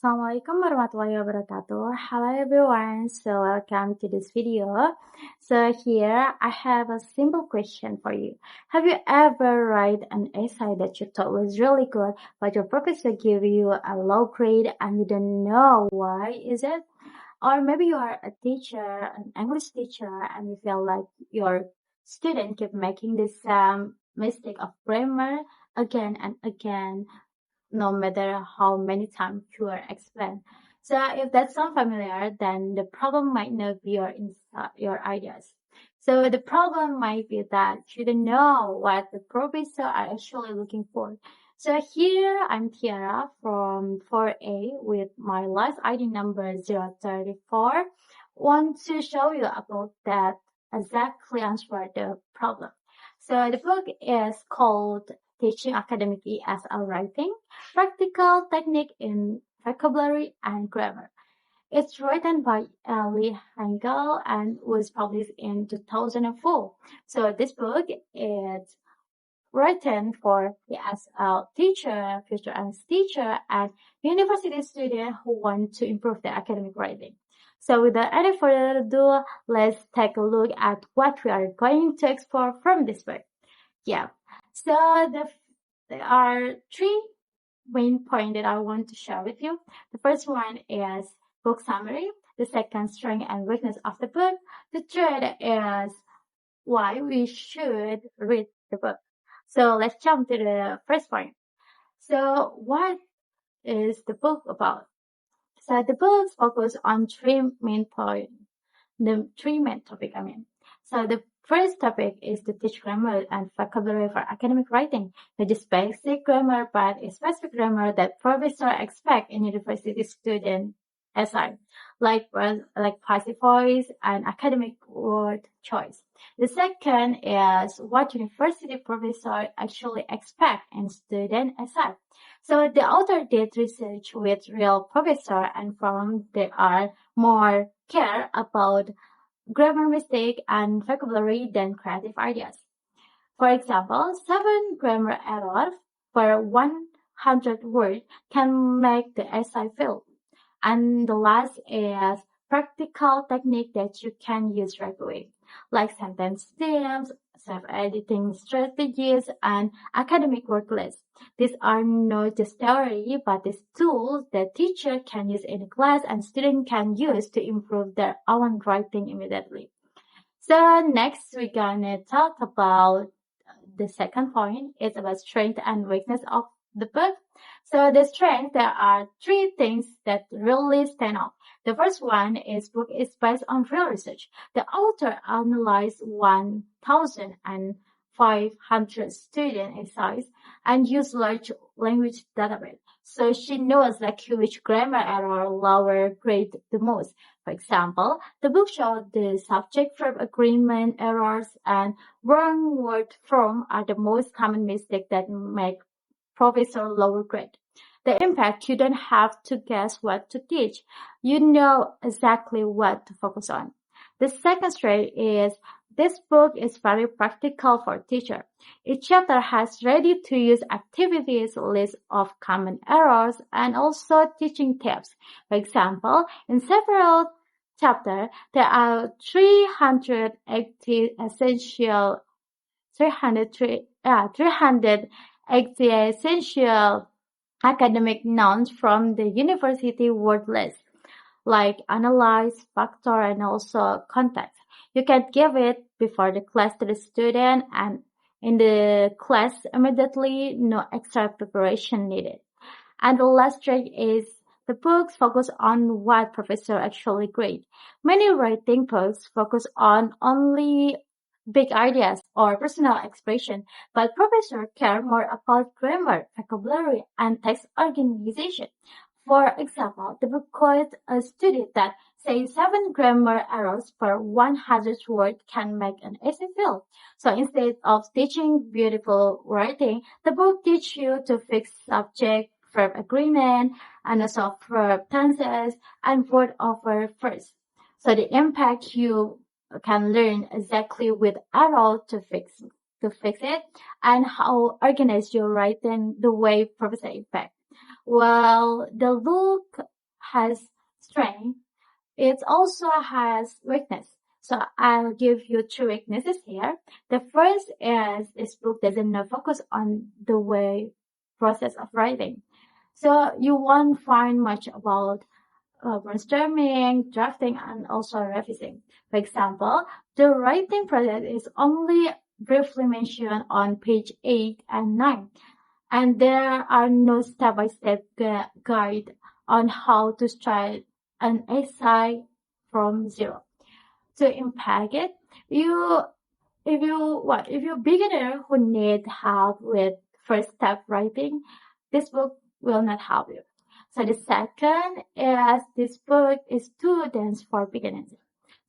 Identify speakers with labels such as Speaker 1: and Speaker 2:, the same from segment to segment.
Speaker 1: Assalamualaikum warahmatullahi wabarakatuh. Hello everyone, so welcome to this video. So here I have a simple question for you. Have you ever write an essay that you thought was really good, but your professor gave you a low grade and you don't know why is it? Or maybe you are a teacher, an English teacher, and you feel like your student keep making this mistake of grammar again and again, no matter how many times you are explained. So if that sounds familiar, then the problem might not be your ideas. So the problem might be that you don't know what the professor are actually looking for. So here I'm Tiara from 4A with my last ID number 034. Want to show you about that exactly answer the problem. So the book is called Teaching Academic ESL Writing, Practical Technique in Vocabulary and Grammar. It's written by Lee Hengel and was published in 2004. So this book is written for ESL teacher, future English teacher, and university student who want to improve their academic writing. So without any further ado, let's take a look at what we are going to explore from this book. Yeah. So there are three main points that I want to share with you. The first one is book summary. The second, strength and weakness of the book. The third is why we should read the book. So let's jump to the first point. So what is the book about? So the book focuses on three main points. The three main topic, So the first topic is to teach grammar and vocabulary for academic writing, which is basic grammar, but is specific grammar that professors expect in university student essay, like passive voice and academic word choice. The second is what university professors actually expect in student essay. So the author did research with real professors and found there are more care about grammar mistake and vocabulary than creative ideas. For example, 7 grammar errors per 100 words can make the essay fail. And the last is practical technique that you can use right away, like sentence stems, self-editing strategies, and academic word lists. These are not just theory, but these tools that teacher can use in class and student can use to improve their own writing immediately. So next we're gonna talk about the second point. It's about strength and weakness of the book. So the strength, there are three things that really stand out. The first one is book is based on real research. The author analyzed 1,500 student essays and used large language database. So she knows which grammar error lower grade the most. For example, the book showed the subject-verb agreement errors and wrong word form are the most common mistakes that make professor lower grade. The impact, you don't have to guess what to teach. You know exactly what to focus on. The second trait is this book is very practical for teacher. Each chapter has ready-to-use activities, list of common errors, and also teaching tips. For example, in several chapters, there are 380 essential 380 essential academic nouns from the university word list, like analyze, factor, and also context. You can give it before the class to the student and in the class immediately, no extra preparation needed. And the last trait is the books focus on what professor actually grade. Many writing books focus on only big ideas or personal expression, but professors care more about grammar, vocabulary, and text organization. For example, the book quotes a study that says 7 grammar errors per 100 word can make an essay fail. So instead of teaching beautiful writing, the book teaches you to fix subject, verb agreement, and also verb tenses and word order first. So the impact you can learn exactly with arrow to fix it and how organize your writing the way professor impact. Well, the book has strength, it also has weakness. So I'll give you two weaknesses here. The first is this book doesn't focus on the way process of writing. So you won't find much about brainstorming, drafting, and also revising. For example, the writing process is only briefly mentioned on page 8 and 9, and there are no step-by-step guide on how to start an essay from zero. To impact it, you if you're beginner who need help with first step writing, this book will not help you. So the second is this book is too dense for beginners.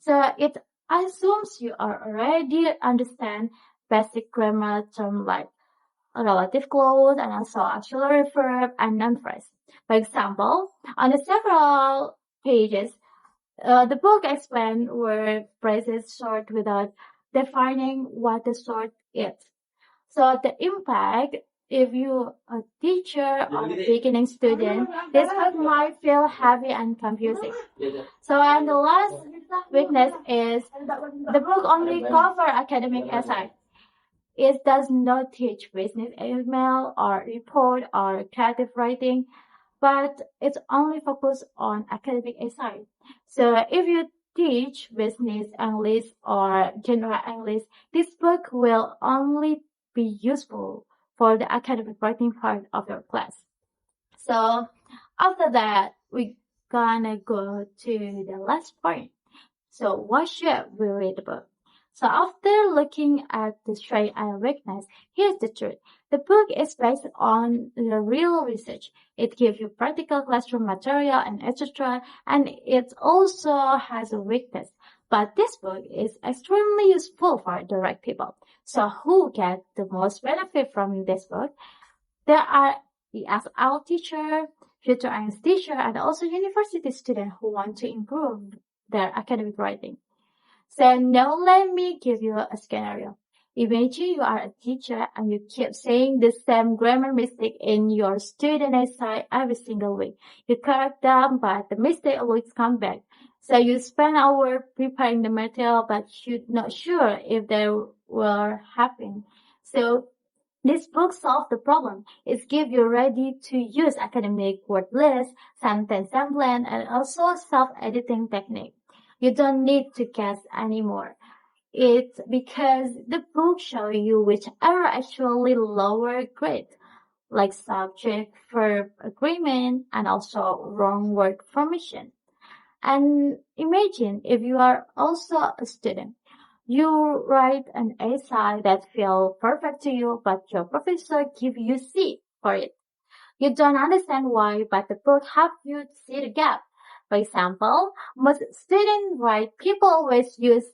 Speaker 1: So it assumes you are already understand basic grammar terms like relative clause and also auxiliary verb and noun phrase. For example, on the several pages, the book explains where phrases sort without defining what the sort is. So the impact, if you a teacher or a beginning student, this book might feel heavy and confusing. So and the last weakness is the book only cover academic essay. It does not teach business email or report or creative writing, but it's only focused on academic essay. So if you teach business English or general English, this book will only be useful for the academic writing part of your class. So after that, we're gonna go to the last point. So why should we read the book? So after looking at the strength and weakness, here's the truth. The book is based on the real research. It gives you practical classroom material and etc. And it also has a weakness. But this book is extremely useful for the right people. So who get the most benefit from this book? There are the ESL teacher, future English teacher, and also university students who want to improve their academic writing. So now let me give you a scenario. Imagine you are a teacher and you keep saying the same grammar mistake in your student essay every single week. You correct them, but the mistake always come back. So you spend hours preparing the material, but you're not sure if they will happen. So this book solves the problem. It gives you ready to use academic word list, sentence template, and also self-editing technique. You don't need to guess anymore. It's because the book shows you which are actually lower grade, like subject, verb, agreement, and also wrong word formation. And imagine if you are also a student. You write an essay that feels perfect to you, but your professor gives you C for it. You don't understand why, but the book helps you see the gap. For example, most students write people always use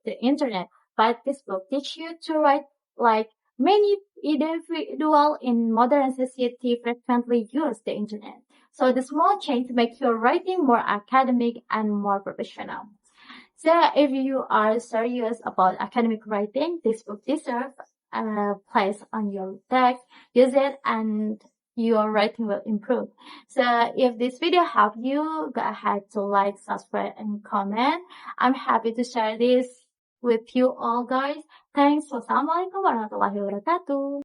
Speaker 1: the internet, but this book teaches you to write like many individuals in modern society frequently use the internet. So the small change make your writing more academic and more professional. So if you are serious about academic writing, this book deserves a place on your text. Use it and your writing will improve. So if this video helped you, go ahead to like, subscribe, and comment. I'm happy to share this with you all guys. Thanks. Wassalamualaikum warahmatullahi wabarakatuh.